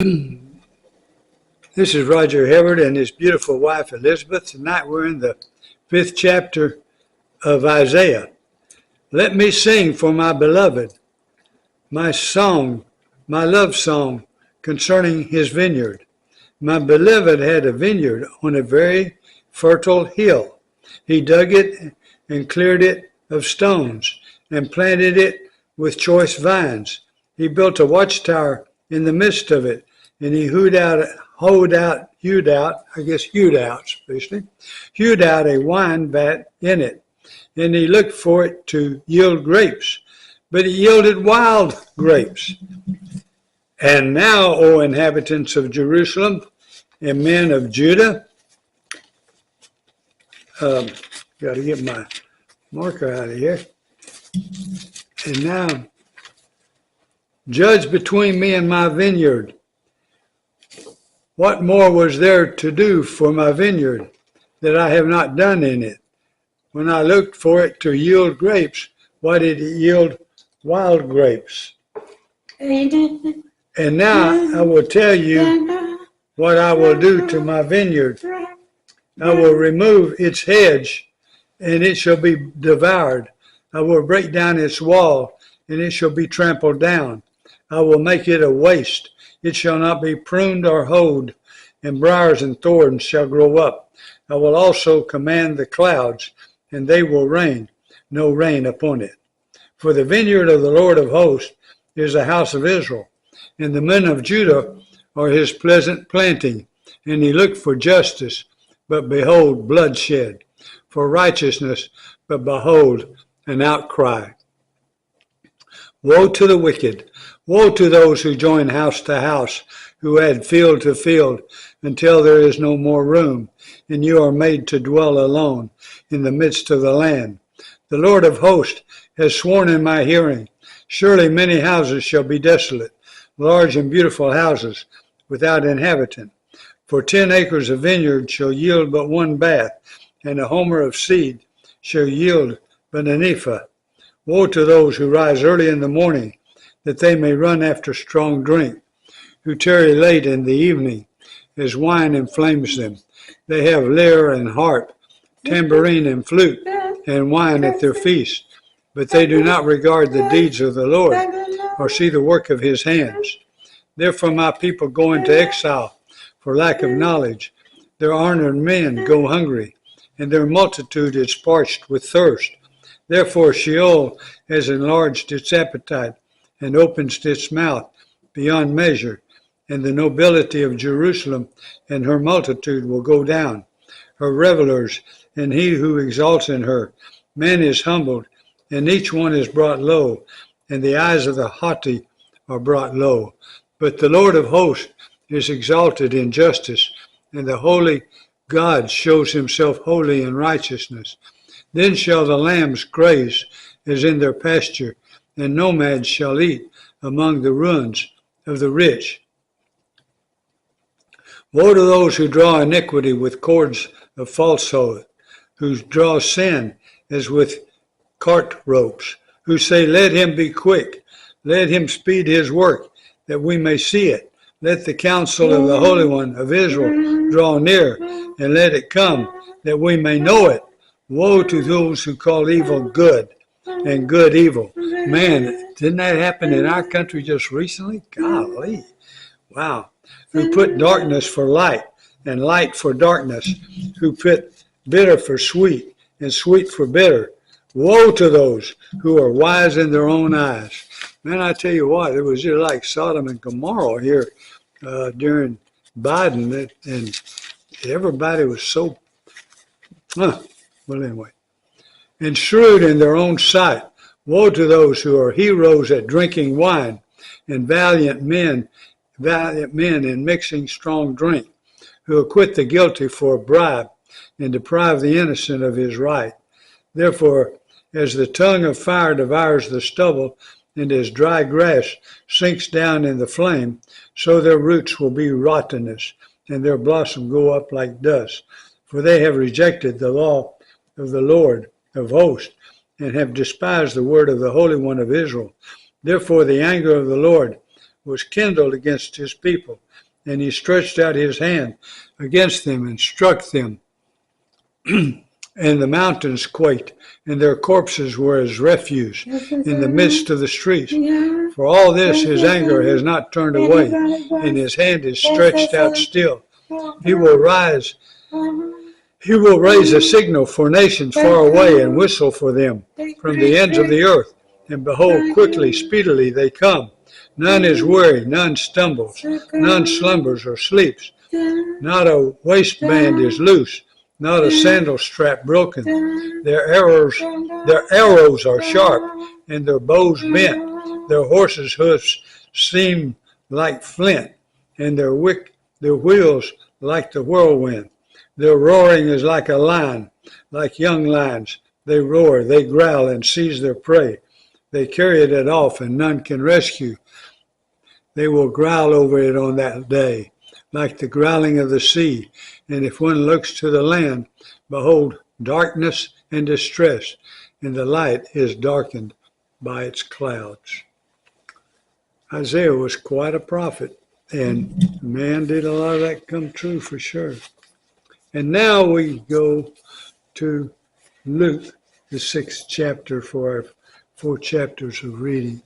This is Roger Hibbert and his beautiful wife Elizabeth. Tonight we're in the 5th chapter of Isaiah. Let me sing for my beloved my song, my love song concerning his vineyard. My beloved had a vineyard on a very fertile hill. He dug it and cleared it of stones and planted it with choice vines. He built a watchtower in the midst of it, and he hewed out a wine vat in it, and he looked for it to yield grapes, but it yielded wild grapes. And now, O inhabitants of Jerusalem and men of Judah, got to get my marker out of here. And now, judge between me and my vineyard. What more was there to do for my vineyard that I have not done in it? When I looked for it to yield grapes, why did it yield wild grapes? And now I will tell you what I will do to my vineyard. I will remove its hedge, and it shall be devoured. I will break down its wall, and it shall be trampled down. I will make it a waste. It shall not be pruned or hoed, and briars and thorns shall grow up. I will also command the clouds, and they will rain, no rain upon it. For the vineyard of the Lord of hosts is the house of Israel, and the men of Judah are his pleasant planting. And he looked for justice, but behold, bloodshed, for righteousness, but behold, an outcry. Woe to the wicked! Woe to those who join house to house, who add field to field, until there is no more room, and you are made to dwell alone in the midst of the land. The Lord of hosts has sworn in my hearing, surely many houses shall be desolate, large and beautiful houses without inhabitant. For 10 acres of vineyard shall yield but one bath, and a homer of seed shall yield but an ephah. Woe to those who rise early in the morning, that they may run after strong drink, who tarry late in the evening, as wine inflames them. They have lyre and harp, tambourine and flute, and wine at their feast, but they do not regard the deeds of the Lord, or see the work of his hands. Therefore my people go into exile for lack of knowledge. Their honored men go hungry, and their multitude is parched with thirst. Therefore Sheol has enlarged its appetite, and opens its mouth beyond measure, and the nobility of Jerusalem and her multitude will go down, her revelers, and he who exalts in her. Man is humbled, and each one is brought low, and the eyes of the haughty are brought low. But the Lord of hosts is exalted in justice, and the holy God shows himself holy in righteousness. Then shall the lambs graze as in their pasture, and nomads shall eat among the ruins of the rich. Woe to those who draw iniquity with cords of falsehood, who draw sin as with cart ropes, who say, let him be quick, let him speed his work, that we may see it. Let the counsel of the Holy One of Israel draw near, and let it come, that we may know it. Woe to those who call evil good, and good evil. Man, didn't that happen in our country just recently? Golly. Wow. Who put darkness for light, and light for darkness. Who put bitter for sweet, and sweet for bitter. Woe to those who are wise in their own eyes. Man, I tell you what, it was just like Sodom and Gomorrah here during Biden, and everybody was so, well, anyway. And shrewd in their own sight. Woe to those who are heroes at drinking wine, and valiant men in mixing strong drink, who acquit the guilty for a bribe, and deprive the innocent of his right. Therefore, as the tongue of fire devours the stubble, and as dry grass sinks down in the flame, so their roots will be rottenness, and their blossom go up like dust. For they have rejected the law of the Lord of hosts, and have despised the word of the Holy One of Israel. Therefore the anger of the Lord was kindled against his people, and he stretched out his hand against them and struck them. And the mountains quaked, and their corpses were as refuse in the midst of the streets. For all this his anger has not turned away, and his hand is stretched out still. He will rise. He will raise a signal for nations far away and whistle for them from the ends of the earth. And behold, quickly, speedily they come. None is weary, none stumbles, none slumbers or sleeps. Not a waistband is loose, not a sandal strap broken. Their arrows are sharp, and their bows bent. Their horses' hoofs seem like flint, and their wheels like the whirlwind. Their roaring is like a lion, like young lions. They roar, they growl, and seize their prey. They carry it off, and none can rescue. They will growl over it on that day, like the growling of the sea. And if one looks to the land, behold, darkness and distress, and the light is darkened by its clouds. Isaiah was quite a prophet, and man, did a lot of that come true for sure. And now we go to Luke, the 6th chapter for our 4 chapters of reading.